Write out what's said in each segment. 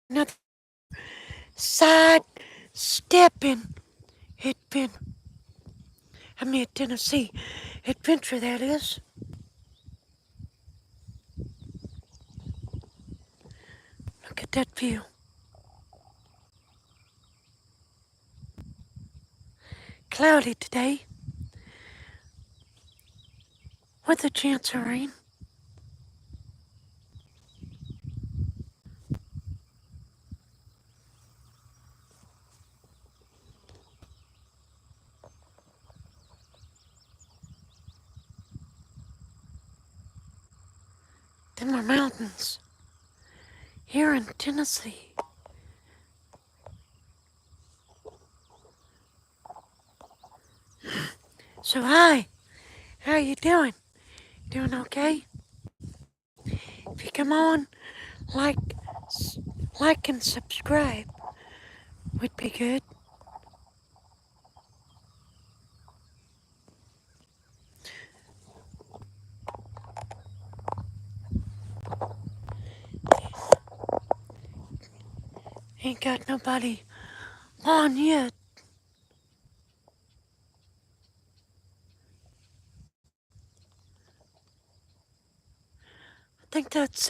another sidestepping Tennessee adventure, that is. Look at that view. Cloudy today, with a chance of rain. Then our mountains here in Tennessee. So hi, how you doing? Doing okay? If you come on, like, like and subscribe would be good. Ain't got nobody on yet. I think that's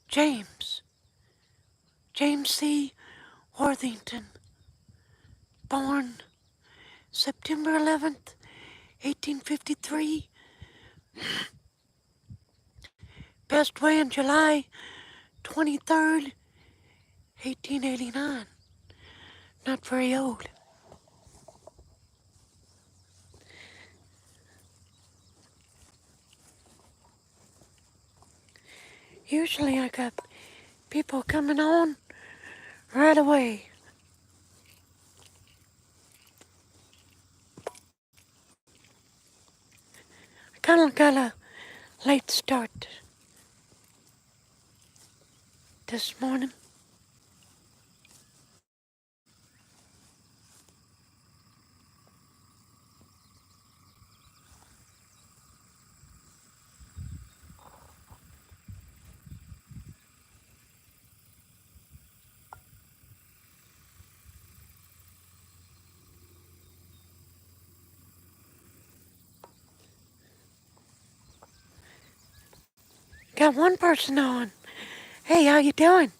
James. James C. Worthington, born September 11th, 1853. Passed away on July 23rd, 1889. Not very old. Usually I got people coming on right away. I kind of got a late start this morning. Got one person on. Hey, how you doing?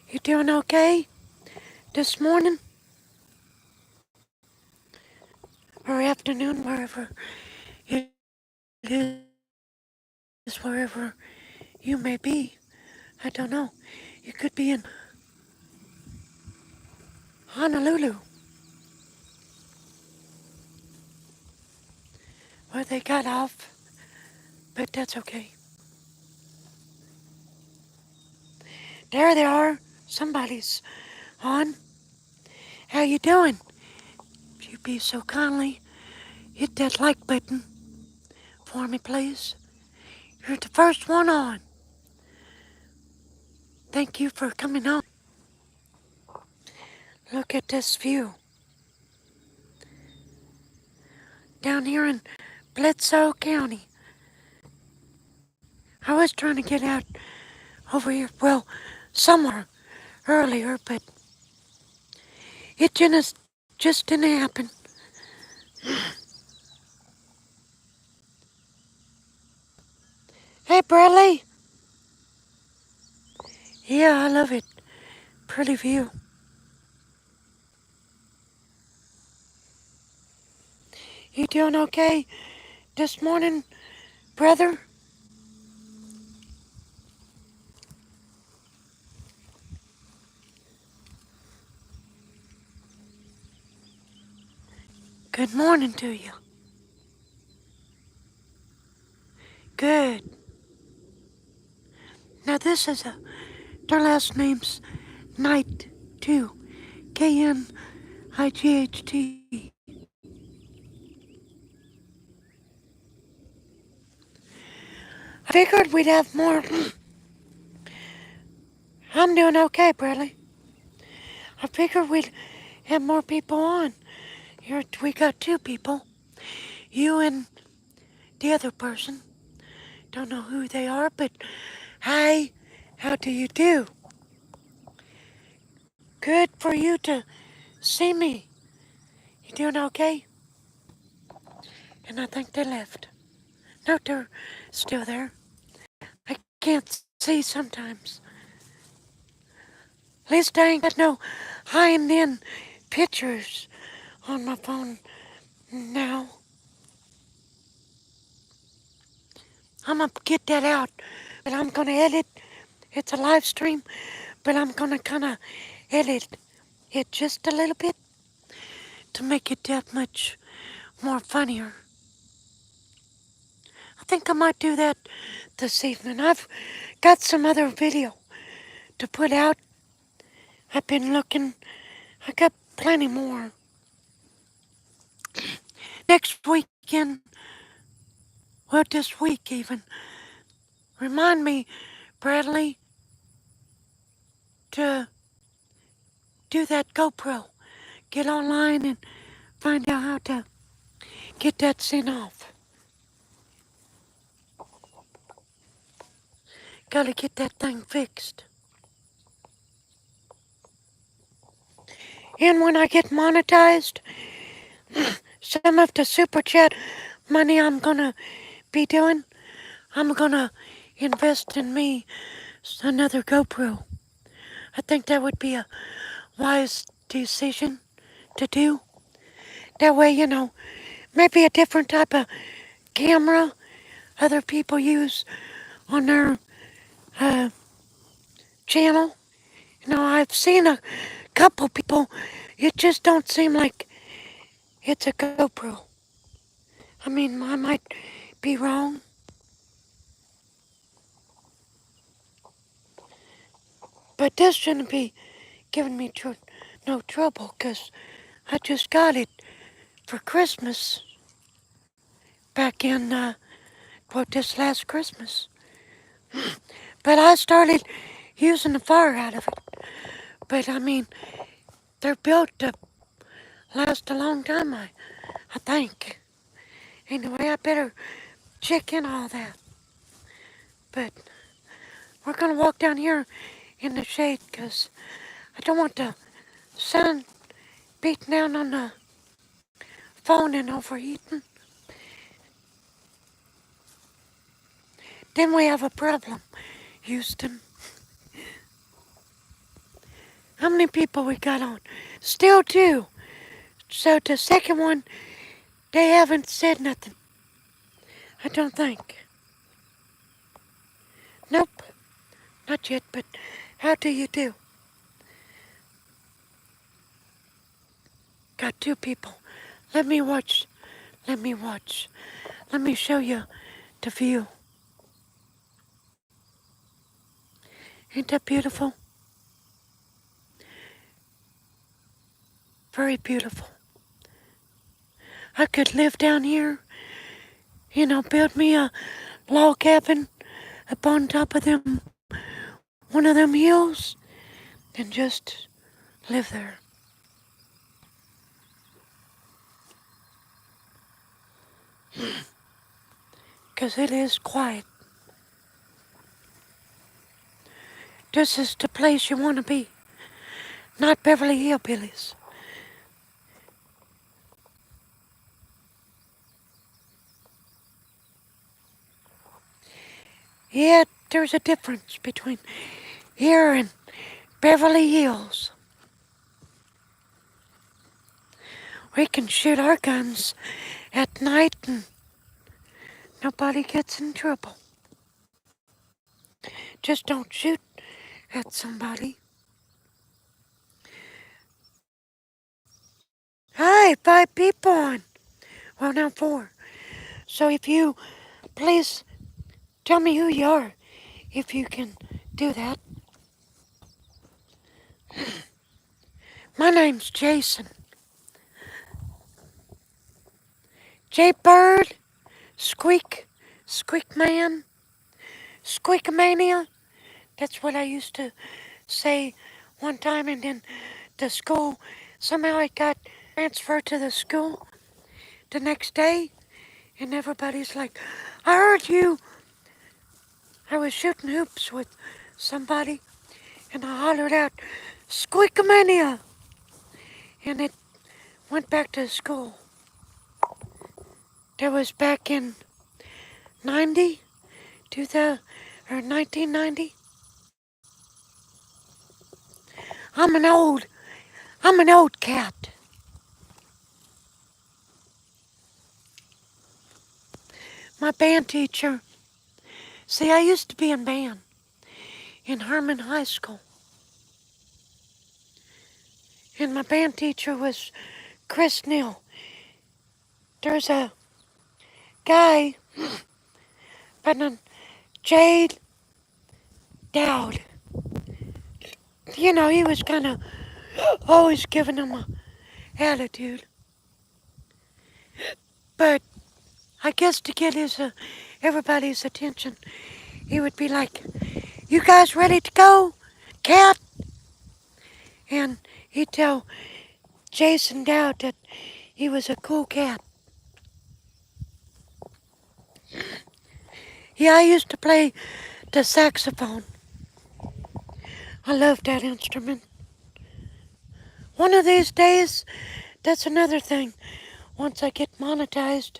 You doing okay this morning or afternoon, wherever it is, wherever you may be? I don't know. You could be in Honolulu, where they got off, but that's okay. There they are. Somebody's on. How you doing? If you be so kindly, hit that like button for me, please. You're the first one on. Thank you for coming on. Look at this view. Down here in Bledsoe County. I was trying to get out over here, well, somewhere earlier, but it just didn't happen. Hey, Bradley. Yeah, I love it. Pretty view. You doing okay this morning, brother? Good morning to you. Good. Now this is their last name's Knight too. Knight. I figured we'd have more. I'm doing okay, Bradley. I figured we'd have more people on. Here we got two people. You and the other person. Don't know who they are, but hi, how do you do? Good for you to see me. You doing okay? And I think they left. No, they're still there. I can't see sometimes. At least I ain't got no high-end pictures on my phone now. I'm gonna get that out, but I'm gonna edit. It's a live stream, but I'm gonna kind of edit it just a little bit to make it that much more funnier. I think I might do that this evening. I've got some other video to put out. I've been looking. I got plenty more. Next weekend, well, this week even, remind me, Bradley, to do that GoPro. Get online and find out how to get that sent off. Gotta get that thing fixed. And when I get monetized, some of the super chat money I'm gonna be doing, I'm gonna invest in me another GoPro. I think that would be a wise decision to do. That way, maybe a different type of camera other people use on their channel. I've seen a couple people, it just don't seem like it's a GoPro. I mean, I might be wrong. But this shouldn't be giving me no trouble, because I just got it for Christmas back in, this last Christmas. But I started using the fire out of it. But I mean, they're built to last a long time, I think. Anyway, I better check in all that. But we're gonna walk down here in the shade, because I don't want the sun beating down on the phone and overheating. Then we have a problem, Houston. How many people we got on? Still two. So the second one, they haven't said nothing. I don't think. Nope. Not yet, but how do you do? Got two people. Let me watch. Let me show you the view. Ain't that beautiful? Very beautiful. I could live down here, build me a log cabin up on top of one of them hills, and just live there. Because it is quiet. This is the place you want to be, not Beverly Hillbillies. Yeah, there's a difference between here and Beverly Hills. We can shoot our guns at night and nobody gets in trouble. Just don't shoot at somebody. Hi, 5 people on. Well, now 4. So if you please tell me who you are, if you can do that. My name's Jason. J Bird, Squeak Man, Squeakamania. That's what I used to say one time, and then the school, somehow I got transferred to the school the next day, and everybody's like, I heard you. I was shooting hoops with somebody, and I hollered out, Squeakamania! And it went back to school. That was back in 90, 2000, or 1990. I'm an old, I'm an old cat. My band teacher, see, I used to be in band in Herman High School. And my band teacher was Chris Neal. There's a guy by the name Jade Dowd. You know, he was kind of always giving him a attitude. But I guess to get his everybody's attention, he would be like, "You guys ready to go, cat?" And he'd tell Jason Dowd that he was a cool cat. Yeah, I used to play the saxophone. I love that instrument. One of these days, that's another thing. Once I get monetized,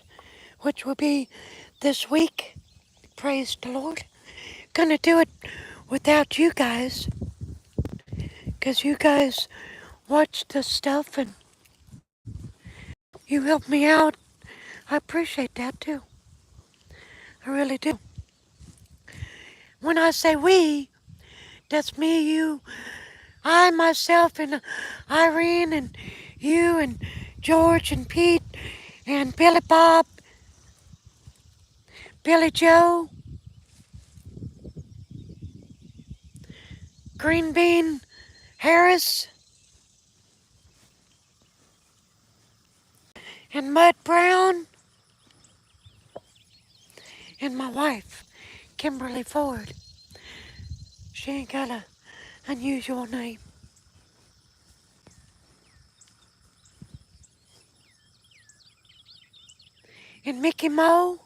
which will be this week, praise the Lord. Gonna do it without you guys, 'cause you guys watch the stuff and you help me out. I appreciate that too. I really do. When I say we, that's me, you, I, myself, and Irene, and you, and George, and Pete, and Billy Bob, Billy Joe, Green Bean Harris, and Mud Brown, and my wife, Kimberly Ford. She ain't got a unusual name. And Mickey Moe,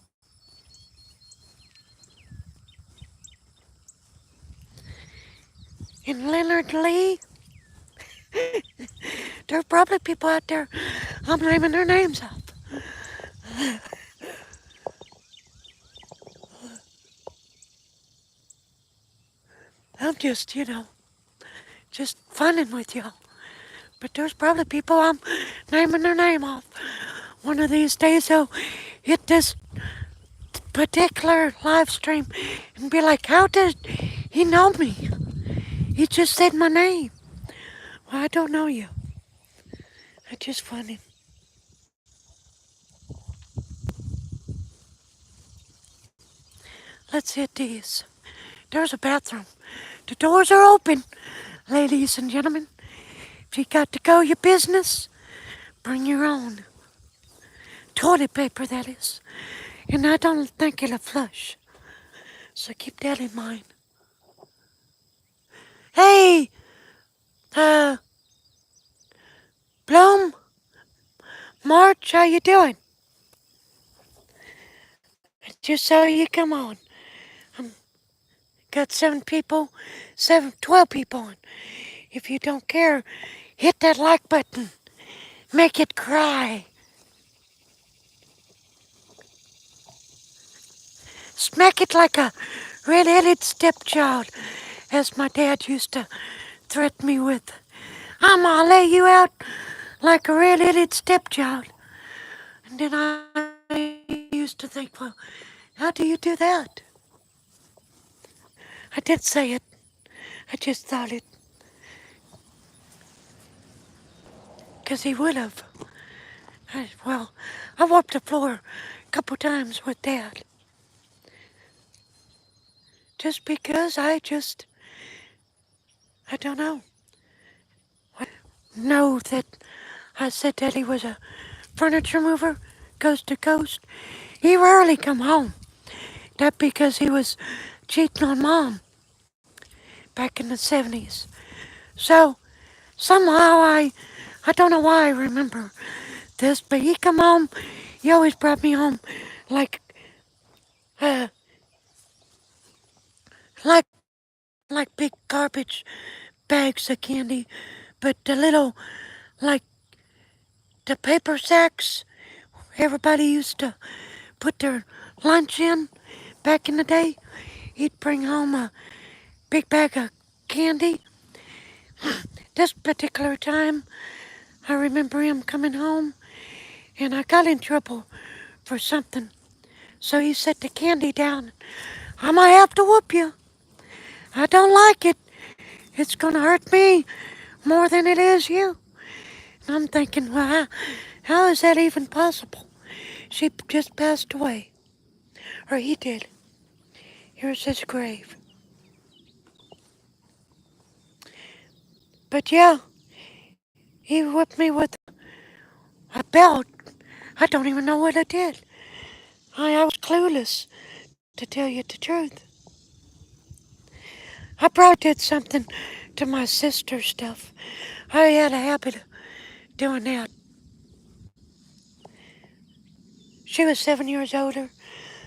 and Leonard Lee. There are probably people out there I'm naming their names off. I'm just, just funning with y'all. But there's probably people I'm naming their name off. One of these days they'll hit this particular live stream and be like, how did he know me? He just said my name. Well, I don't know you. I just funny. Let's hit these. There's a bathroom. The doors are open, ladies and gentlemen. If you got to go your business, bring your own. Toilet paper, that is. And I don't think it'll flush. So keep that in mind. Hey, Bloom, March, how you doing? I just saw you come on. Got 12 people on. If you don't care, hit that like button. Make it cry. Smack it like a red-headed stepchild, as my dad used to threaten me with. I'm gonna lay you out like a red-headed stepchild. And then I used to think, well, how do you do that? I did say it. I just thought it. 'Cause he would have. I wiped the floor a couple times with Dad. Just because I don't know. I know that I said that he was a furniture mover, coast to coast. He rarely come home. That because he was cheating on Mom back in the 70s. So somehow I don't know why I remember this, but he come home, he always brought me home like, like like big garbage bags of candy, but the little, like the paper sacks everybody used to put their lunch in back in the day. He'd bring home a big bag of candy. This particular time, I remember him coming home, and I got in trouble for something. So he set the candy down. I might have to whoop you. I don't like it. It's gonna hurt me more than it is you. And I'm thinking, well, how is that even possible? She just passed away. Or he did. Here's his grave. But yeah, he whipped me with a belt. I don't even know what I did. I was clueless, to tell you the truth. I probably did something to my sister's stuff. I had a habit of doing that. She was 7 years older,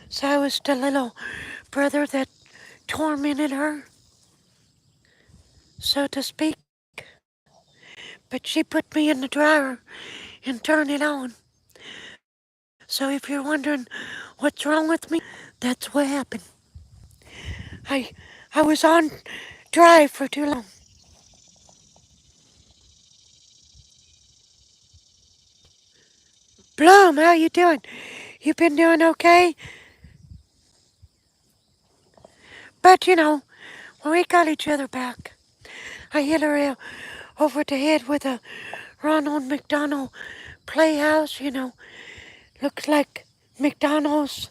so I was the little brother that tormented her, so to speak. But she put me in the dryer and turned it on. So if you're wondering what's wrong with me, that's what happened. I I was on dry for too long. Bloom, how you doing? You been doing okay? But you know, when we got each other back, I hit her over the head with a Ronald McDonald playhouse, looks like McDonald's,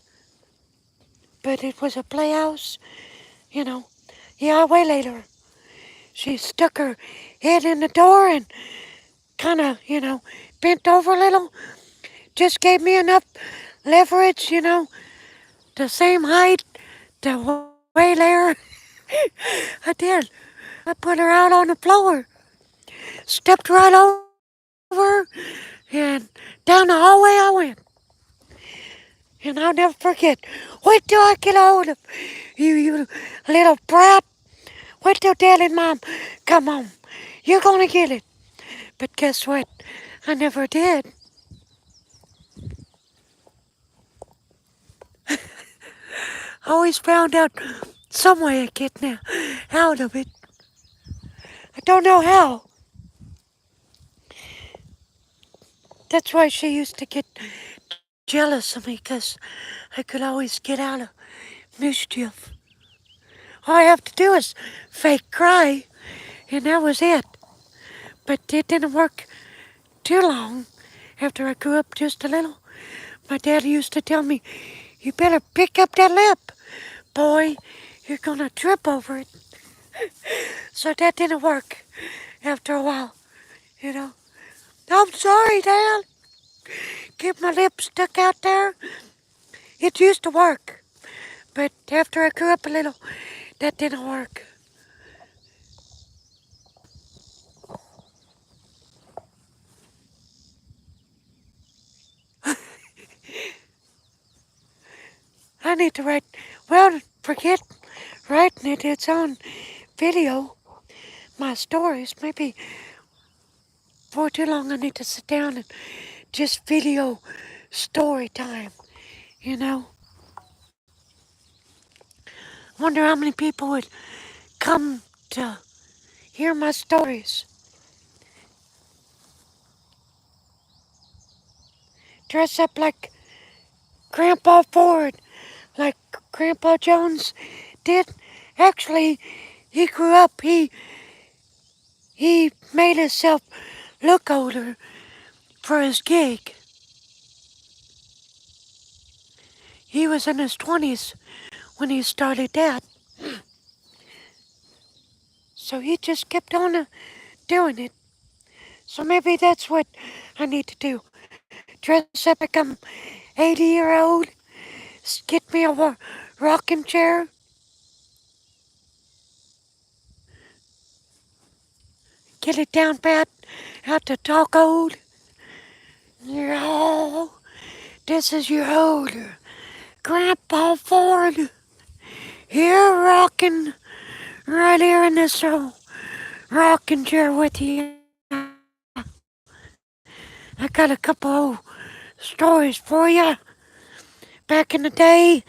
but it was a playhouse, you know. Yeah, I waylaid her. She stuck her head in the door and kind of, bent over a little. Just gave me enough leverage, the same height to waylaid her. I did. I put her out on the floor, stepped right over, and down the hallway I went. And I'll never forget. Wait till I get hold of you little brat. Wait till Dad and Mom come home. You're gonna get it. But guess what? I never did. I always found out some way of getting out of it. I don't know how. That's why she used to get jealous of me, because I could always get out of mischief. All I have to do is fake cry, and that was it. But it didn't work too long after I grew up just a little. My dad used to tell me, you better pick up that lip, boy. You're gonna trip over it. So that didn't work after a while, you know. I'm sorry, Dad. Keep my lip stuck out there. It used to work. But after I grew up a little, that didn't work. I need to write, well, forget writing it. It's on video. My stories. Maybe for too long I need to sit down and just video story time, you know. Wonder how many people would come to hear my stories. Dress up like Grandpa Ford, like Grandpa Jones did. Actually, he grew up, he made himself look older for his gig. He was in his 20s when he started that. So he just kept on doing it. So maybe that's what I need to do. Dress up like I'm 80-year-old, get me a rocking chair, get it down pat, how to talk old. Oh, this is your older Grandpa Ford. Here rocking right here in this rocking chair with you. I got a couple old stories for you. Back in the day,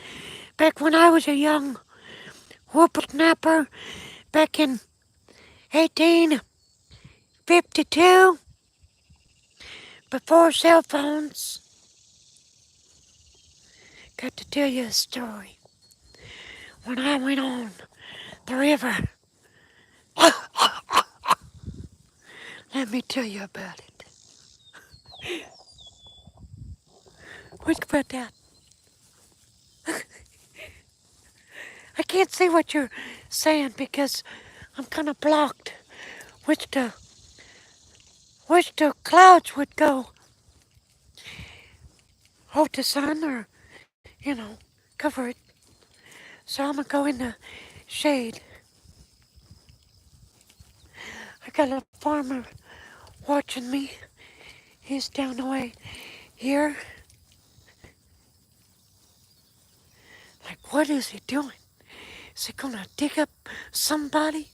back when I was a young whippersnapper, back in 1852, before cell phones, got to tell you a story. When I went on the river, let me tell you about it. What about that? I can't see what you're saying because I'm kind of blocked. Which the clouds would go. Hold the sun or, cover it. So I'm gonna go in the shade. I got a farmer watching me. He's down the way here. Like, what is he doing? Is he gonna dig up somebody?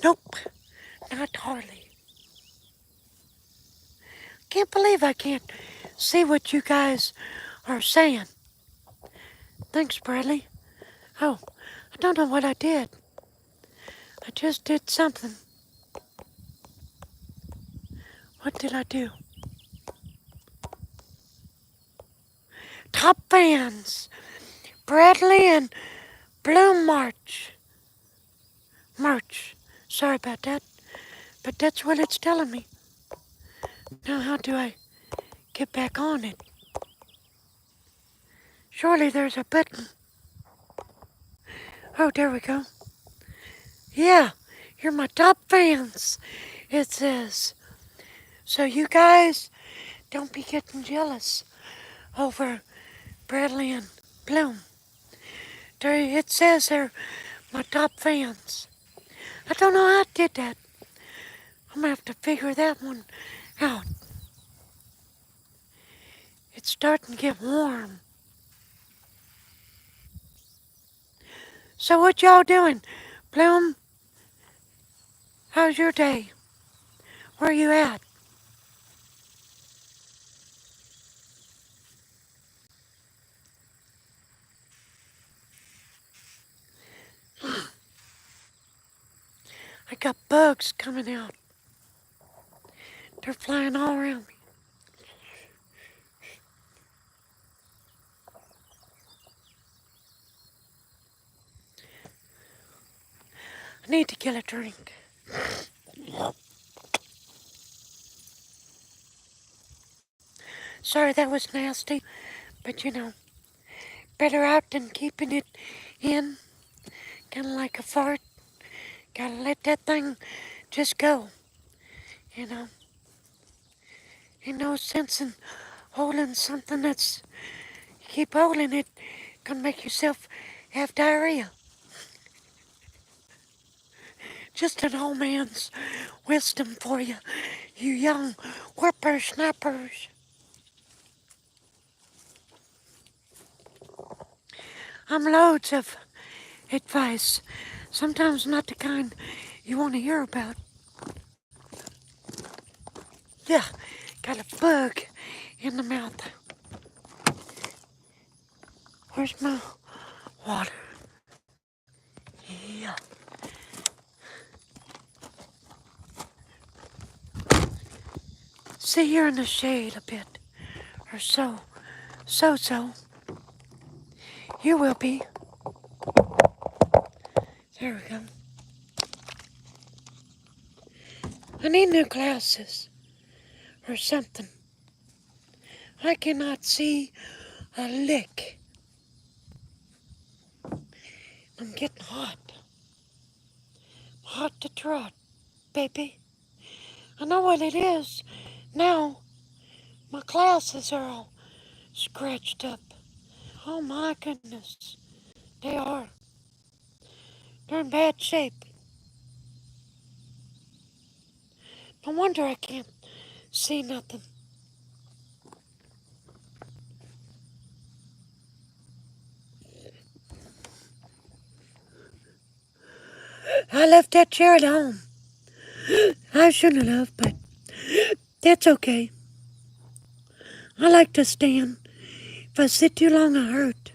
Nope, not hardly. Can't believe I can't see what you guys are saying. Thanks, Bradley. Oh, I don't know what I did. I just did something. What did I do? Top fans, Bradley and Bloom March. March. Sorry about that, but that's what it's telling me. Now, how do I get back on it? Surely there's a button. Oh, there we go. Yeah, you're my top fans, it says. So you guys don't be getting jealous over Bradley and Bloom. It says they're my top fans. I don't know how I did that. I'm gonna have to figure that one out. It's starting to get warm. So what y'all doing? Bloom, how's your day? Where you at? I got bugs coming out. They're flying all around me. I need to get a drink. Sorry that was nasty, but better out than keeping it in. Kinda like a fart. Gotta let that thing just go, you know. Ain't no sense in holding something that's, you keep holding it, gonna make yourself have diarrhea. Just an old man's wisdom for you, you young whippersnappers. I'm loads of advice, sometimes not the kind you want to hear about. Yeah, got a bug in the mouth. Where's my water? Yeah. Sit here in the shade a bit, or so. So. You will be. There we go. I need new glasses, or something. I cannot see a lick. I'm getting hot. Hot to trot, baby. I know what it is. Now, my glasses are all scratched up. Oh my goodness. They are. They're in bad shape. No wonder I can't see nothing. I left that chair at home. I shouldn't have, but that's okay. I like to stand. If I sit too long, I hurt.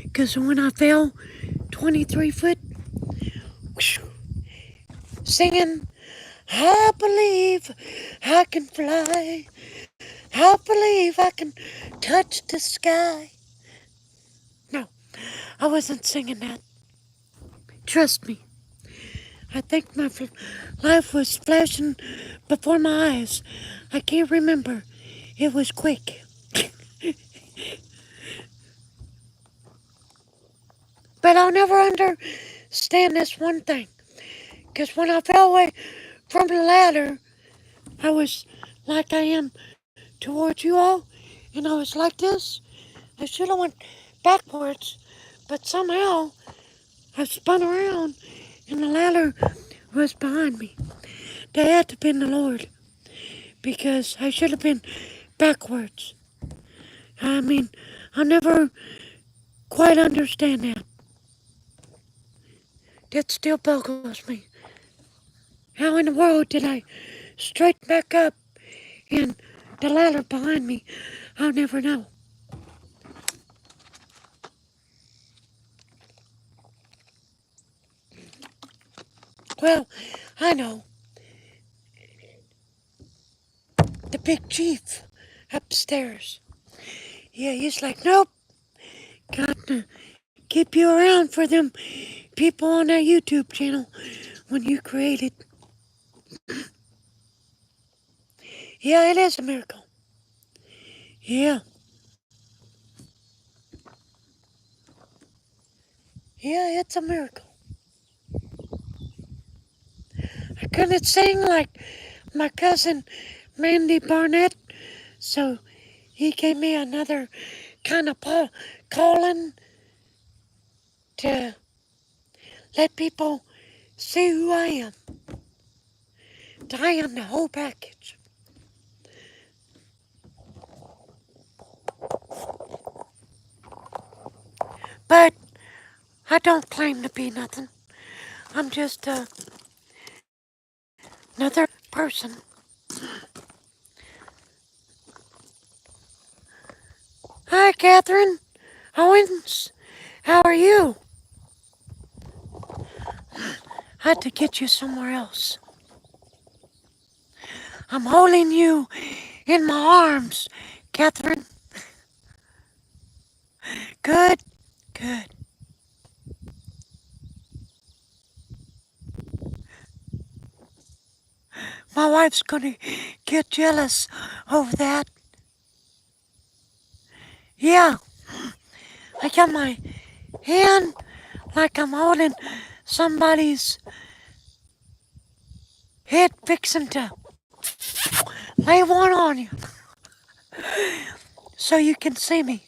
Because when I fell 23 foot, singing, I believe I can fly. I believe I can touch the sky. No, I wasn't singing that. Trust me. I think my life was flashing before my eyes. I can't remember. It was quick. But I'll never understand this one thing. Because when I fell away from the ladder, I was like I am towards you all. And I was like this. I should have went backwards. But somehow I spun around and the ladder was behind me. That had to have been the Lord. Because I should have been backwards. I mean, I'll never quite understand that. That still boggles me. How in the world did I straighten back up and the ladder behind me? I'll never know. Well, I know. The big chief upstairs. Yeah, he's like, nope. Got to keep you around for them people on that YouTube channel when you create it. Yeah, it is a miracle. Yeah. Yeah, it's a miracle. I couldn't sing like my cousin Mandy Barnett, so he gave me another kind of calling to let people see who I am. I am the whole package. But I don't claim to be nothing. I'm just another person. Hi, Catherine Owens. How are you? I had to get you somewhere else. I'm holding you in my arms, Catherine. Good, good. My wife's gonna get jealous over that. Yeah, I got my hand like I'm holding somebody's head fixing to lay one on you so you can see me.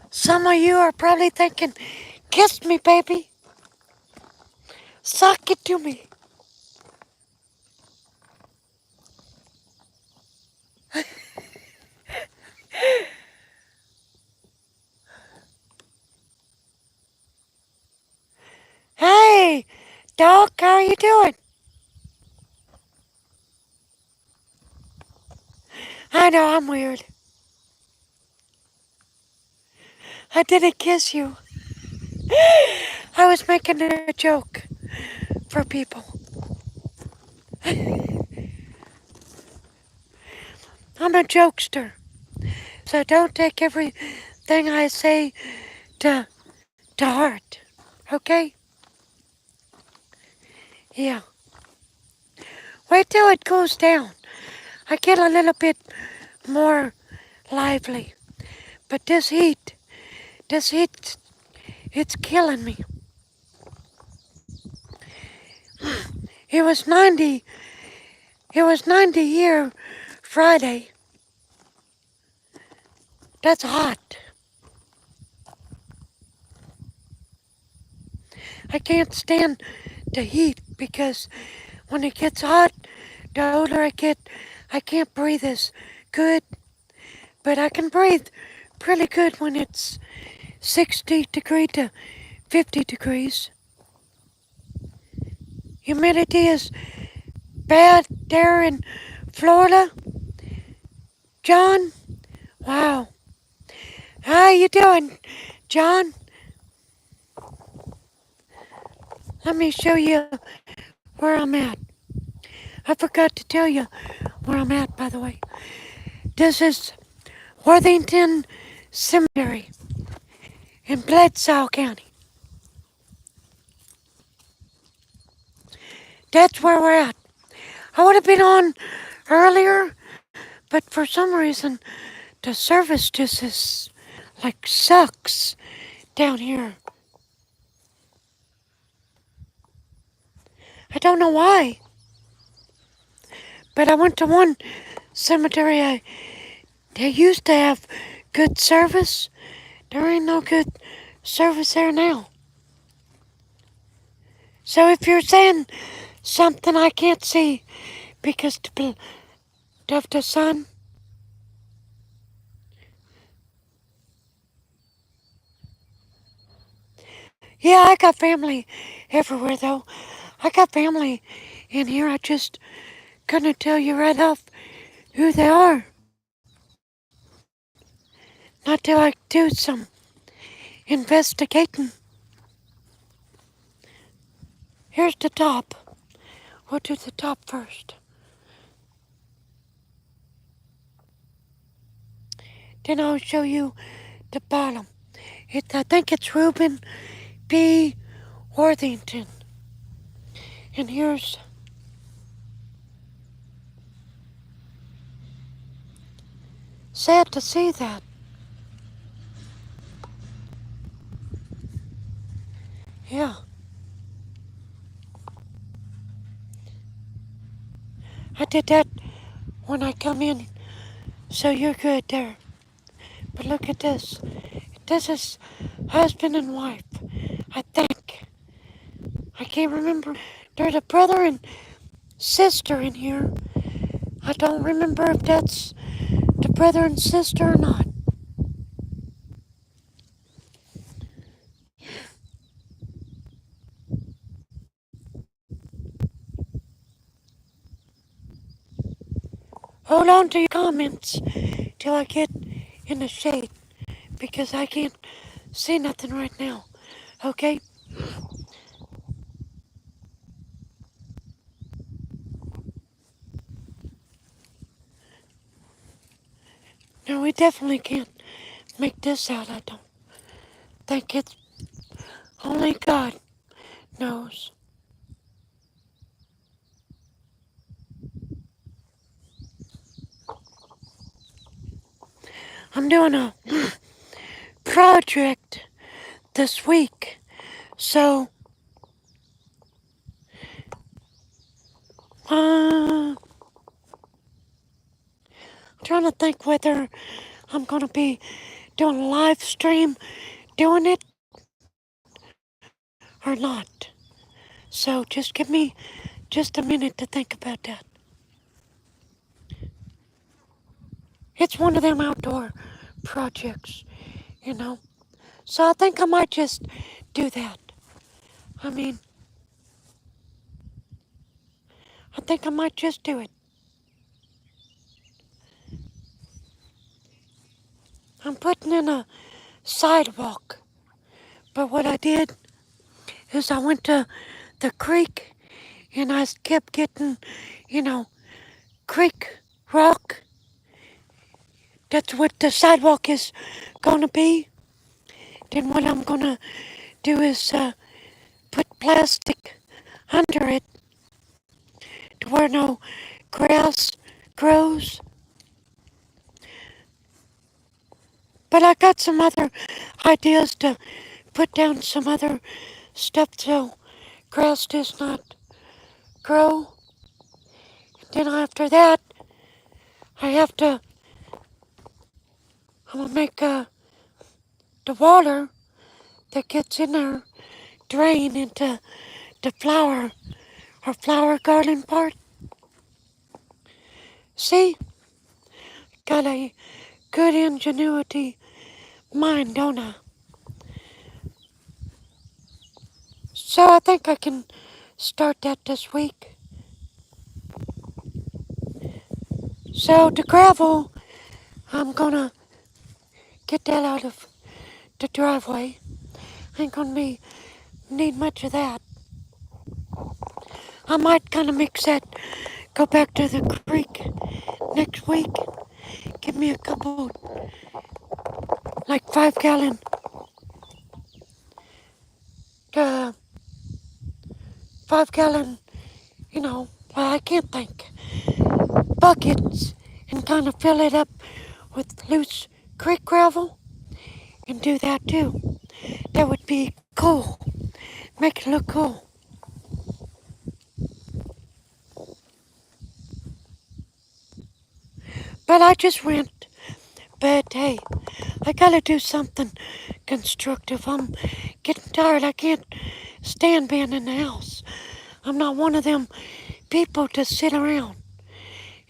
Some of you are probably thinking, kiss me, baby. Suck it to me. Hey, dog, how are you doing? I know I'm weird. I didn't kiss you. I was making a joke for people. I'm a jokester, so don't take everything I say to heart, okay? Yeah. Wait till it cools down. I get a little bit more lively. But this heat, it's killing me. It was 90 here Friday. That's hot. I can't stand the heat because when it gets hot, the older I get, I can't breathe as good, but I can breathe pretty good when it's 60 degree to 50 degrees. Humidity is bad there in Florida. John? Wow. How you doing, John? Let me show you where I'm at. I forgot to tell you where I'm at, by the way. This is Worthington Seminary in Bledsoe County. That's where we're at. I would have been on earlier, but for some reason, the service just is like sucks down here. I don't know why, but I went to one cemetery. They used to have good service. There ain't no good service there now. So if you're saying something I can't see because of the sun, yeah, I got family everywhere though. I got family in here. I just couldn't tell you right off who they are. Not till I do some investigating. Here's the top. We'll do the top first. Then I'll show you the bottom. I think it's Reuben B. Worthington. And here's sad to see that. Yeah. I did that when I come in, so you're good there. But look at this. This is husband and wife, I think. I can't remember. There's a brother and sister in here. I don't remember if that's the brother and sister or not. Hold on to your comments till I get in the shade because I can't see nothing right now. Okay? No, we definitely can't make this out. I don't think it's only God knows. I'm doing a project this week, so I'm trying to think whether I'm gonna be doing a live stream doing it or not. So just give me just a minute to think about that. It's one of them outdoor projects, you know. So I think I might just do that. I mean, I think I might just do it. I'm putting in a sidewalk. But what I did is I went to the creek and I kept getting, you know, creek rock. That's what the sidewalk is gonna be. Then what I'm gonna do is put plastic under it to where no grass grows. But I got some other ideas to put down some other stuff so grass does not grow. Then after that, I have to, I'm gonna make the water that gets in there drain into the flower or flower garden part. See, got a good ingenuity mine, don't I? So I think I can start that this week. So the gravel, I'm gonna get that out of the driveway. Ain't gonna need much of that. I might kind of mix that, go back to the creek next week. Give me a couple, like 5 gallon, uh, 5 gallon, well, I can't think, buckets, and kind of fill it up with loose creek gravel and do that too. That would be cool. Make it look cool. But I just went. But hey, I gotta do something constructive. I'm getting tired. I can't stand being in the house. I'm not one of them people to sit around.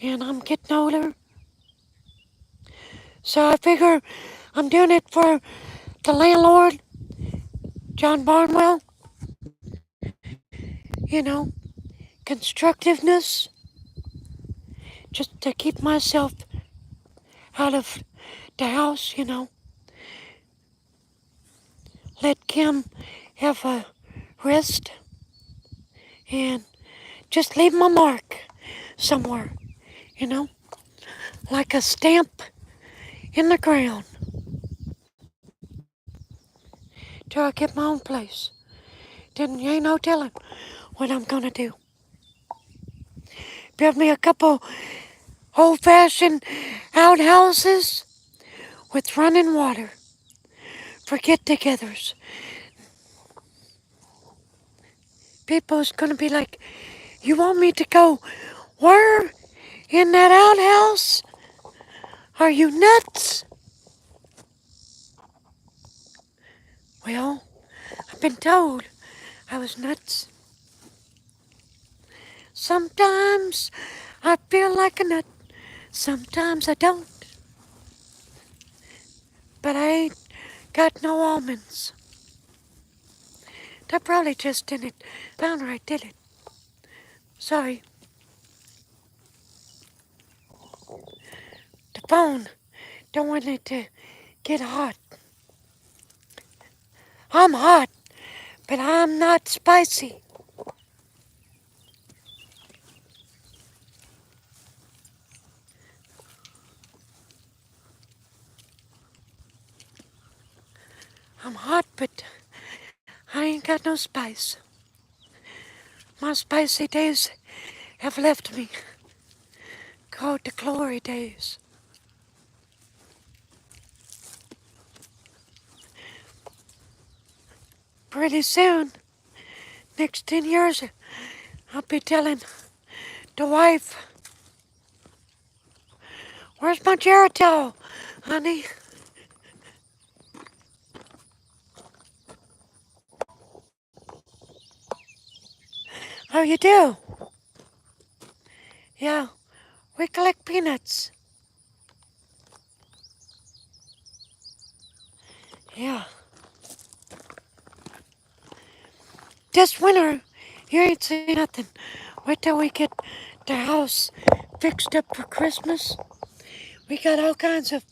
And I'm getting older. So I figure I'm doing it for the landlord, John Barnwell. You know, constructiveness. Just to keep myself out of the house. Let Kim have a rest and just leave my mark somewhere, you know, like a stamp in the ground till I get my own place. Then you ain't no telling what I'm gonna do. Build me a couple old-fashioned outhouses with running water for get-togethers. People's gonna be like, you want me to go where? In that outhouse? Are you nuts? Well, I've been told I was nuts. Sometimes I feel like a nut, sometimes I don't. But I ain't got no almonds. That probably just didn't sound right, did it? Sorry. The phone don't want it to get hot. I'm hot, but I'm not spicy. I'm hot, but I ain't got no spice. My spicy days have left me. Called the glory days. Pretty soon, next 10 years, I'll be telling the wife, where's my Geritol, honey? Oh, you do? Yeah, we collect peanuts. Yeah. This winter, you ain't seen nothing. Wait till we get the house fixed up for Christmas. We got all kinds of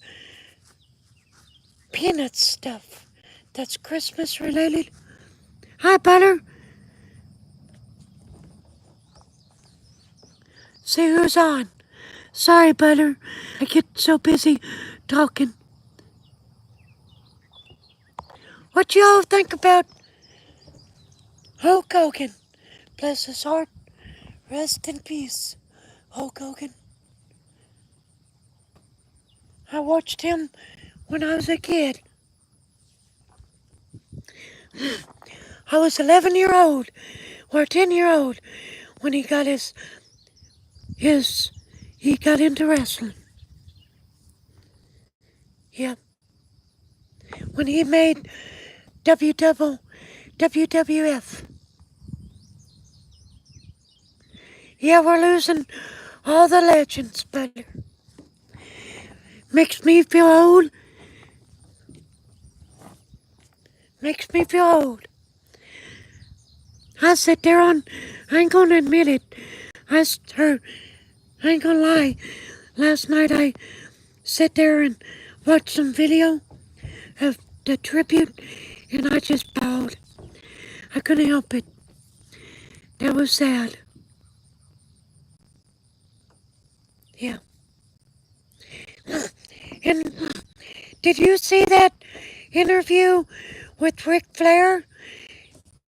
peanut stuff that's Christmas related. Hi, Butter. See who's on. Sorry, Butter. I get so busy talking. What y'all think about Hulk Hogan? Bless his heart. Rest in peace, Hulk Hogan. I watched him when I was a kid. I was 11-year-old or 10-year-old when he got he got into wrestling. Yeah. When he made WWF. Yeah, we're losing all the legends, but makes me feel old Makes me feel old. I sit there I ain't gonna admit it. I ain't gonna lie. Last night I sat there and watched some video of the tribute and I just bawled. I couldn't help it. That was sad. Yeah. And did you see that interview with Ric Flair?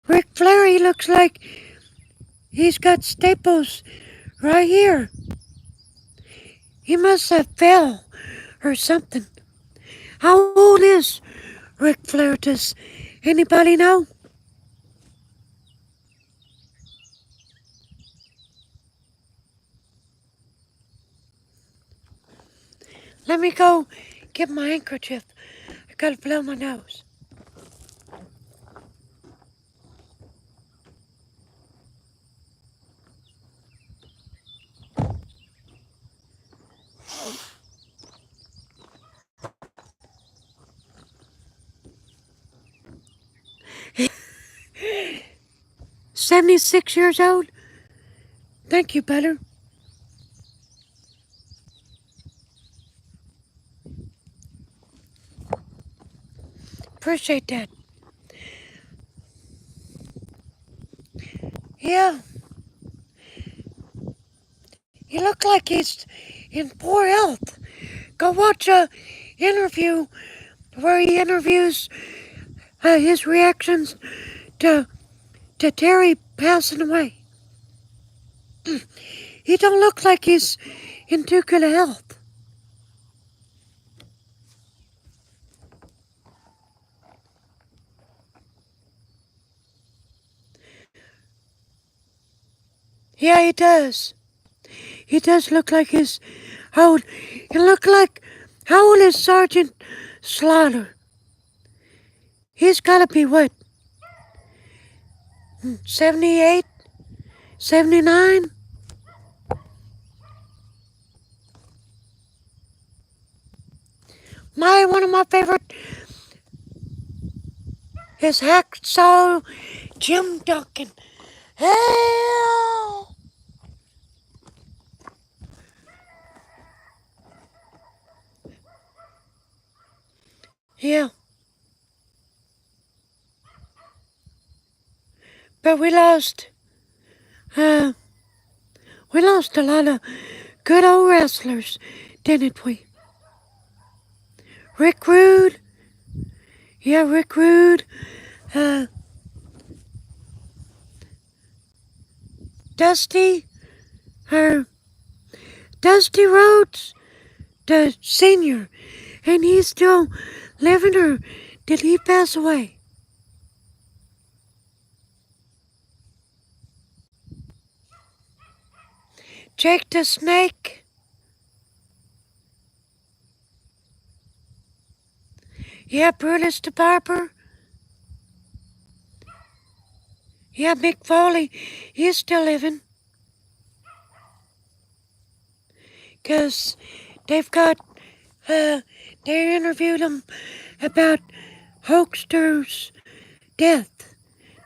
Ric Flair, he looks like he's got staples right here. He must have fell or something. How old is Ric Flair? Does anybody know? Let me go get my handkerchief. I gotta blow my nose. "76 years old? Thank you, Butter. Appreciate that. Yeah, he looked like he's in poor health. Go watch a interview where he interviews his reactions to Terry passing away. He don't look like he's in too good of health. Yeah, he does. He does look like he's old. He look like, how old is Sergeant Slaughter? He's gotta be what? 78? 79? One of my favorite is Hacksaw Jim Duncan. Hell! Yeah. But we lost a lot of good old wrestlers, didn't we? Rick Rude. Yeah, Rick Rude. Dusty. Dusty Rhodes, the senior. And he's still living, or did he pass away? Jake the Snake. Yeah, Brutus the Barber. Yeah, Mick Foley, he's still living. 'Cause they've got, they interviewed him about Hoaxster's death.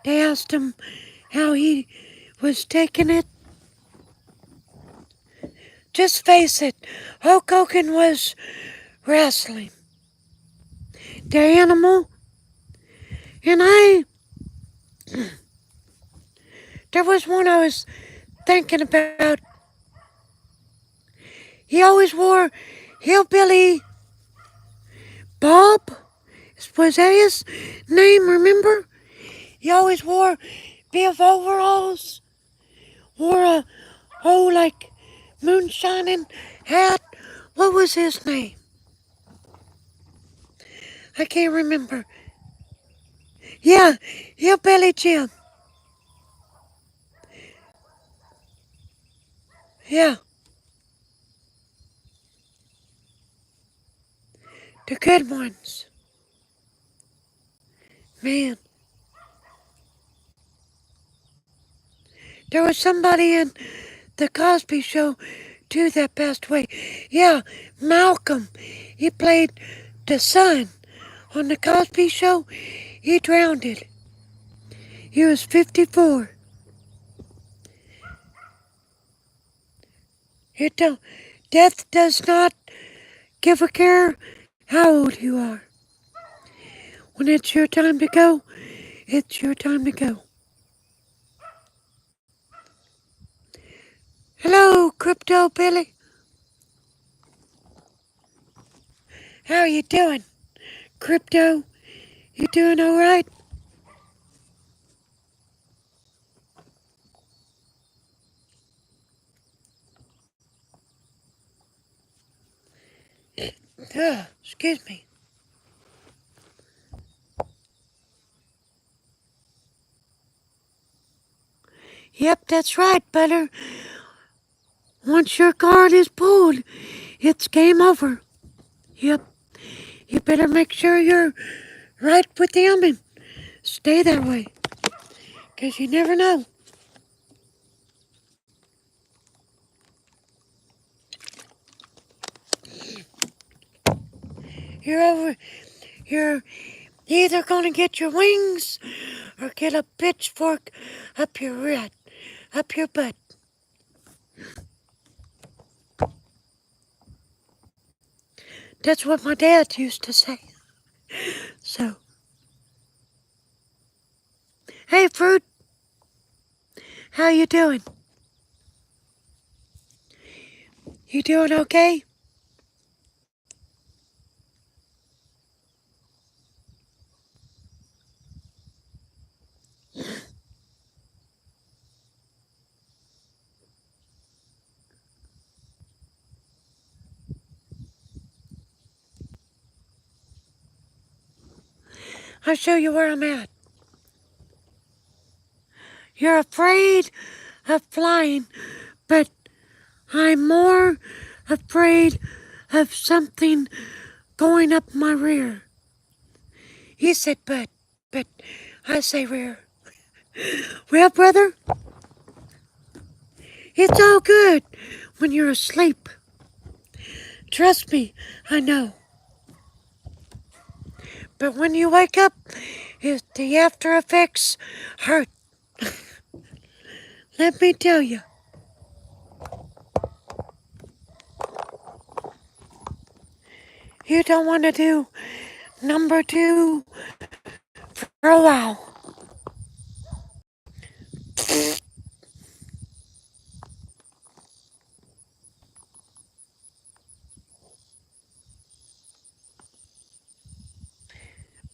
They asked him how he was taking it. Just face it, Hulk Hogan was wrestling. The Animal. And there was one I was thinking about. He always wore Hillbilly Bob. Was that his name, remember? He always wore big overalls. Wore a like moonshining hat. What was his name? I can't remember. Yeah, Hillbilly Jim. Yeah. The good ones. Man. There was somebody in the Cosby Show, too, that passed away. Yeah, Malcolm. He played the son on the Cosby Show. He drowned it. He was 54. It don't, death does not give a care how old you are. When it's your time to go, it's your time to go. Hello, Crypto Billy. How you doing, Crypto? You doing all right? Excuse me. Yep, that's right, Butter. Once your card is pulled, it's game over. Yep. You better make sure you're right with them and stay that way. 'Cause you never know. You're either gonna get your wings or get a pitchfork up your butt. That's what my dad used to say. So, hey, Fruit, how you doing? You doing okay? I'll show you where I'm at. You're afraid of flying, but I'm more afraid of something going up my rear. He said but I say rear. Well, brother, it's all good when you're asleep. Trust me, I know. But when you wake up, the after effects hurt. Let me tell you. You don't want to do number 2 for a while.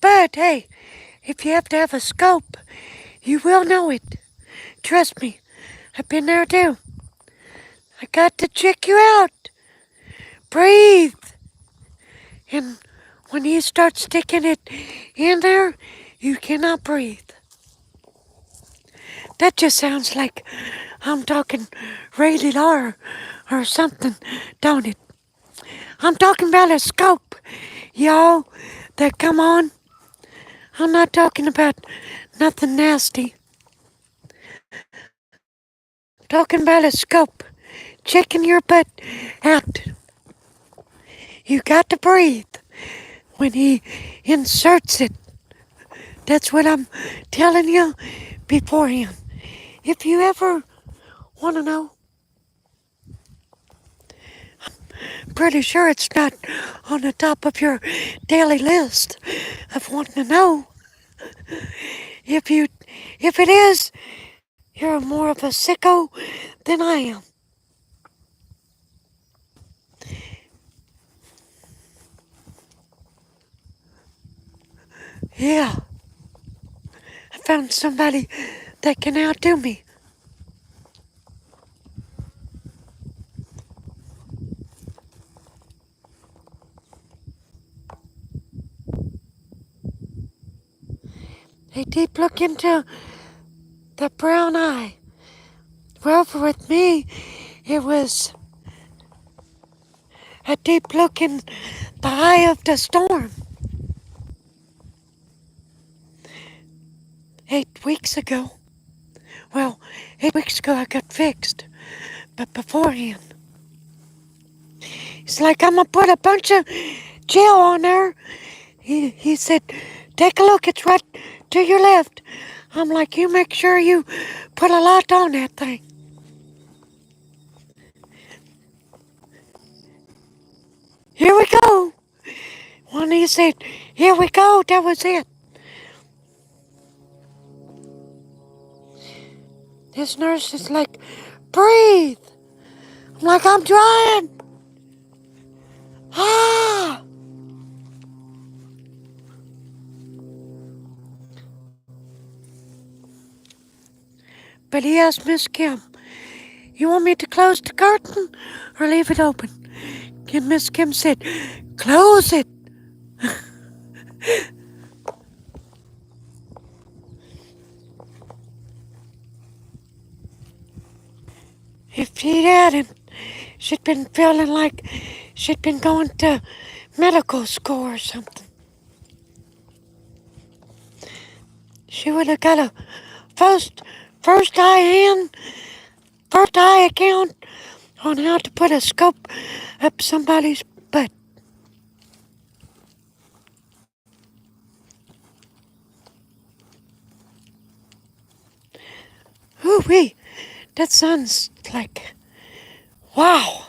But hey, if you have to have a scope, you will know it. Trust me, I've been there too. I got to check you out. Breathe. And when you start sticking it in there, you cannot breathe. That just sounds like I'm talking rated R or something, don't it? I'm talking about a scope, y'all, that come on. I'm not talking about nothing nasty. I'm talking about a scope, checking your butt out. You got to breathe when he inserts it. That's what I'm telling you beforehand. If you ever want to know, pretty sure it's not on the top of your daily list of wanting to know. If it is, you're more of a sicko than I am. Yeah, I found somebody that can outdo me. A deep look into the brown eye. Well, for with me, it was a deep look in the eye of the storm. 8 weeks ago. Well, 8 weeks ago I got fixed. But beforehand, it's like I'm gonna put a bunch of gel on there. He said Take a look, it's right to your left. I'm like, you make sure you put a lot on that thing. Here we go. When he said, here we go, that was it. This nurse is like, breathe. I'm like, I'm trying. Ah. But he asked Miss Kim, you want me to close the curtain or leave it open? And Miss Kim said, close it. If she hadn't, she'd been feeling like she'd been going to medical school or something. She would have got a first eye account on how to put a scope up somebody's butt. Ooh-wee, that sounds like, wow.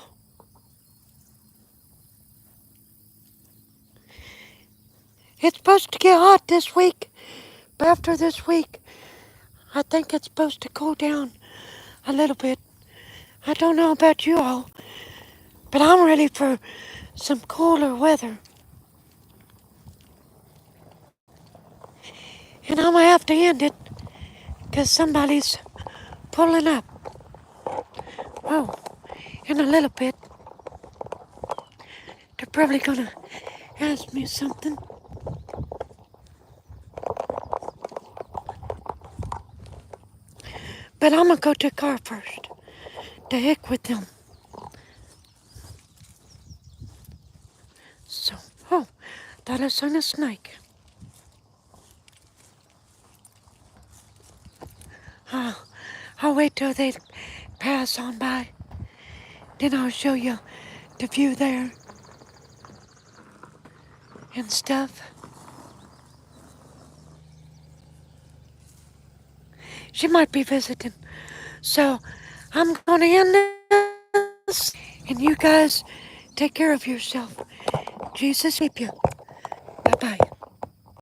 It's supposed to get hot this week, but after this week, I think it's supposed to cool down a little bit. I don't know about you all, but I'm ready for some cooler weather. And I'm gonna have to end it, because somebody's pulling up. Oh, in a little bit, they're probably gonna ask me something. But I'm gonna go to the car first. The heck with them. So, oh, thought I saw a snake. I'll wait till they pass on by. Then I'll show you the view there and stuff. She might be visiting. So I'm gonna end this, and you guys take care of yourself. Jesus keep you. Bye-bye.